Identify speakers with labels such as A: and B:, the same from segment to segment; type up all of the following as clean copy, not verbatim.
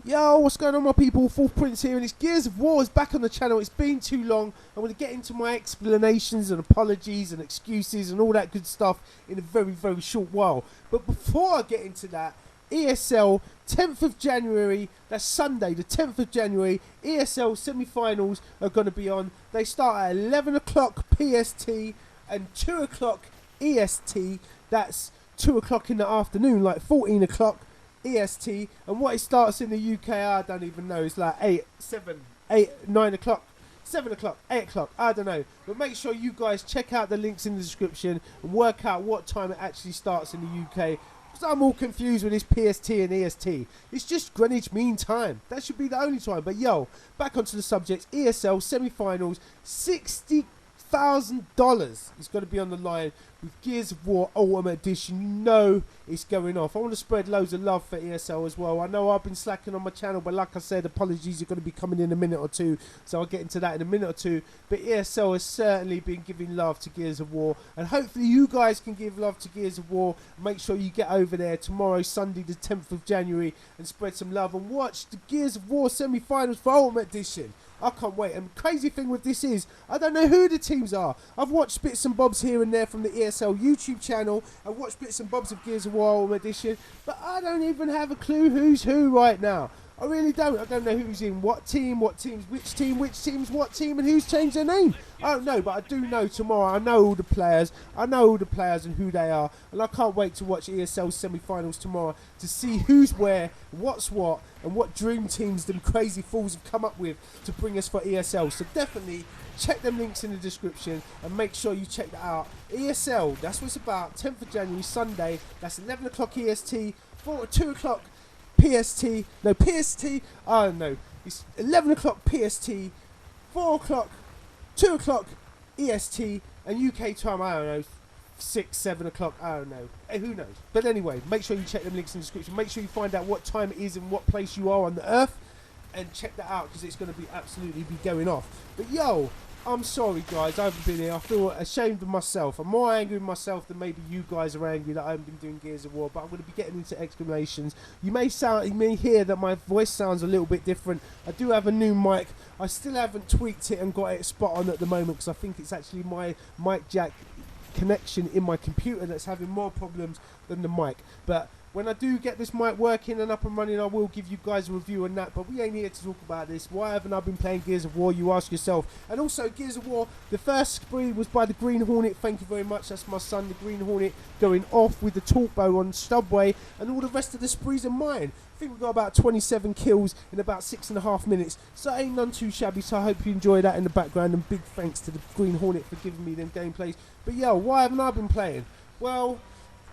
A: Yo, what's going on, my people? Fourth Prince here, and it's Gears of War is back on the channel. It's been too long. I'm going to get into my explanations and apologies and excuses and all that good stuff in a very, very short while. But before I get into that, ESL, 10th of January, that's Sunday, the 10th of January, ESL semi-finals are going to be on. They start at 11 o'clock PST and 2 o'clock EST. That's 2 o'clock in the afternoon, like 14 o'clock. EST, and what it starts in the UK, I don't even know. It's like 8, 9 o'clock, 7 o'clock, 8 o'clock, I don't know. But make sure you guys check out the links in the description and work out what time it actually starts in the UK. Because I'm all confused with this PST and EST. It's just Greenwich Mean Time. That should be the only time. But yo, back onto the subject. ESL semi-finals, $60,000 is going to be on the line with Gears of War Ultimate Edition. You know it's going off. I want to spread loads of love for ESL as well. I know I've been slacking on my channel, but like I said, apologies are going to be coming in a minute or two, so I'll get into that in a minute or two. But ESL has certainly been giving love to Gears of War, and hopefully you guys can give love to Gears of War. Make sure you get over there tomorrow, Sunday the 10th of January, and spread some love and watch the Gears of War semi-finals for Ultimate Edition. I can't wait. And the crazy thing with this is, I don't know who the teams are. I've watched bits and bobs here and there from the ESL YouTube channel. I've watched bits and bobs of Gears of War Ultimate Edition, but I don't even have a clue who's who right now. I really don't. I don't know who's in what team, which team's what team, and who's changed their name. I don't know, but I do know tomorrow. I know all the players. I know all the players and who they are. And I can't wait to watch ESL semi-finals tomorrow to see who's where, what's what, and what dream teams them crazy fools have come up with to bring us for ESL. So definitely check them links in the description and make sure you check that out. ESL, that's what it's about. 10th of January, Sunday. That's 11 o'clock EST, 2 o'clock PST, no, PST, I don't know, it's 11 o'clock PST, 4 o'clock, 2 o'clock EST, and UK time, I don't know, 6, 7 o'clock, I don't know, who knows. But anyway, make sure you check them links in the description, make sure you find out what time it is and what place you are on the earth, and check that out, because it's going to be absolutely going off. But yo, I'm sorry guys, I haven't been here. I feel ashamed of myself. I'm more angry with myself than maybe you guys are angry that I haven't been doing Gears of War, but I'm going to be getting into explanations. You may hear that my voice sounds a little bit different. I do have a new mic. I still haven't tweaked it and got it spot on at the moment, because I think it's actually my mic jack connection in my computer that's having more problems than the mic. But when I do get this mic working and up and running, I will give you guys a review on that, but we ain't here to talk about this. Why haven't I been playing Gears of War, you ask yourself? And also, Gears of War, the first spree was by the Green Hornet. Thank you very much. That's my son, the Green Hornet, going off with the torque bow on Stubway, and all the rest of the sprees are mine. I think we got about 27 kills in about 6.5 minutes, so it ain't none too shabby, so I hope you enjoy that in the background, and big thanks to the Green Hornet for giving me them gameplays. But yo, why haven't I been playing? Well,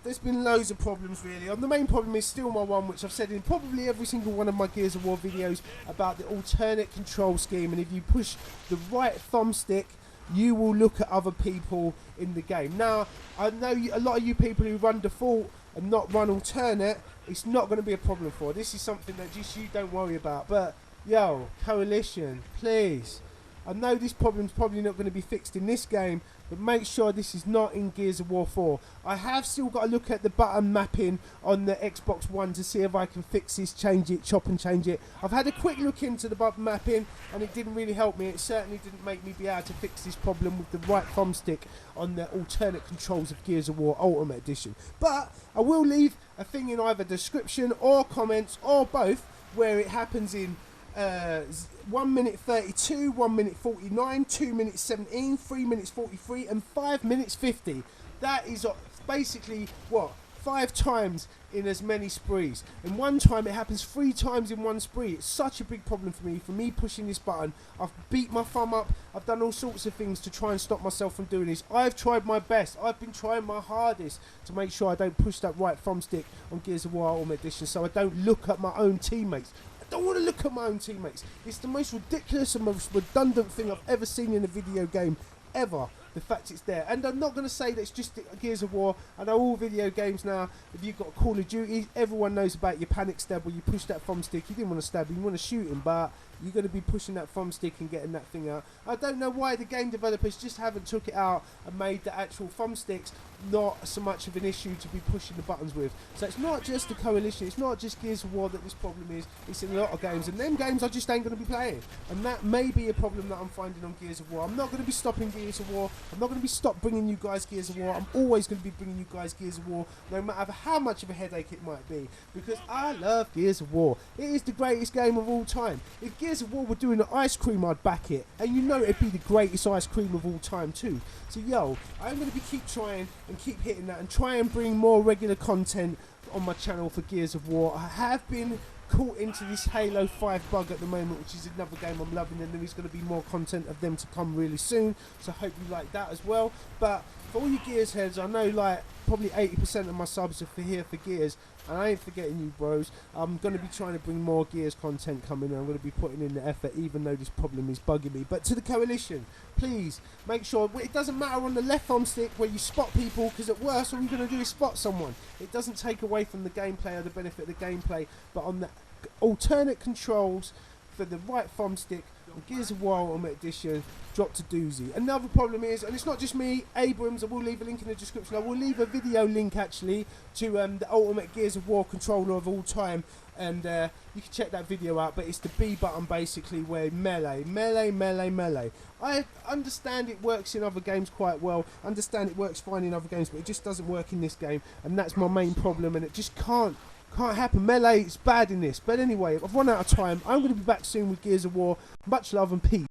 A: there's been loads of problems really. The main problem is still my one, which I've said in probably every single one of my Gears of War videos, about the alternate control scheme. And if you push the right thumbstick, you will look at other people in the game. Now, I know a lot of you people who run default and not run alternate, it's not going to be a problem for. This is something that just you don't worry about. But yo, Coalition, please. I know this problem's probably not going to be fixed in this game, but make sure this is not in Gears of War 4. I have still got to look at the button mapping on the Xbox One to see if I can fix this, change it, chop and change it. I've had a quick look into the button mapping, and it didn't really help me. It certainly didn't make me be able to fix this problem with the right thumbstick on the alternate controls of Gears of War Ultimate Edition. But I will leave a thing in either description or comments or both where it happens in 1 minute 32, 1 minute 49, 2 minutes 17, 3 minutes 43, and 5 minutes 50. That is basically what, 5 times in as many sprees. In one time it happens 3 times in one spree. It's such a big problem for me pushing this button. I've beat my thumb up, I've done all sorts of things to try and stop myself from doing this. I've tried my best, I've been trying my hardest to make sure I don't push that right thumbstick on Gears of War Ultimate Edition, so I don't look at my own teammates. I don't want to look at my own teammates. It's the most ridiculous and most redundant thing I've ever seen in a video game, ever. the fact it's there. And I'm not going to say that it's just Gears of War. I know all video games now, if you've got Call of Duty, everyone knows about your panic stab where you push that thumb stick. You didn't want to stab him, you want to shoot him, but you're going to be pushing that thumb stick and getting that thing out. I don't know why the game developers just haven't took it out and made the actual thumb sticks not so much of an issue to be pushing the buttons with. So it's not just the Coalition, it's not just Gears of War that this problem is, it's in a lot of games, and them games I just ain't going to be playing. And that may be a problem that I'm finding on Gears of War. I'm not going to be stopping Gears of War, I'm not going to be stop bringing you guys Gears of War, I'm always going to be bringing you guys Gears of War, no matter how much of a headache it might be, because I love Gears of War. It is the greatest game of all time. If Gears of War were doing an ice cream, I'd back it, and you know it'd be the greatest ice cream of all time too. So yo, I'm going to be keep trying and keep hitting that and try and bring more regular content on my channel for Gears of War. I have been caught into this Halo 5 bug at the moment, which is another game I'm loving, and there is going to be more content of them to come really soon, so I hope you like that as well. But for all you Gears heads, I know like probably 80% of my subs are here for Gears, and I ain't forgetting you bros. I'm going to be trying to bring more Gears content coming, and I'm going to be putting in the effort even though this problem is bugging me. But to the Coalition, please make sure, it doesn't matter on the left thumb stick where you spot people, because at worst all you're going to do is spot someone. It doesn't take away from the gameplay or the benefit of the gameplay, but on the alternate controls for the right thumb stick on Gears of War Ultimate Edition, dropped a doozy. Another problem is, and it's not just me, Abrams, I will leave a link in the description, I will leave a video link actually to the Ultimate Gears of War controller of all time, and you can check that video out, but it's the B button basically where melee. I understand it works in other games quite well, understand it works fine in other games, but it just doesn't work in this game, and that's my main problem, and it just can't happen. Melee is bad in this. But anyway, I've run out of time. I'm going to be back soon with Gears of War. Much love and peace.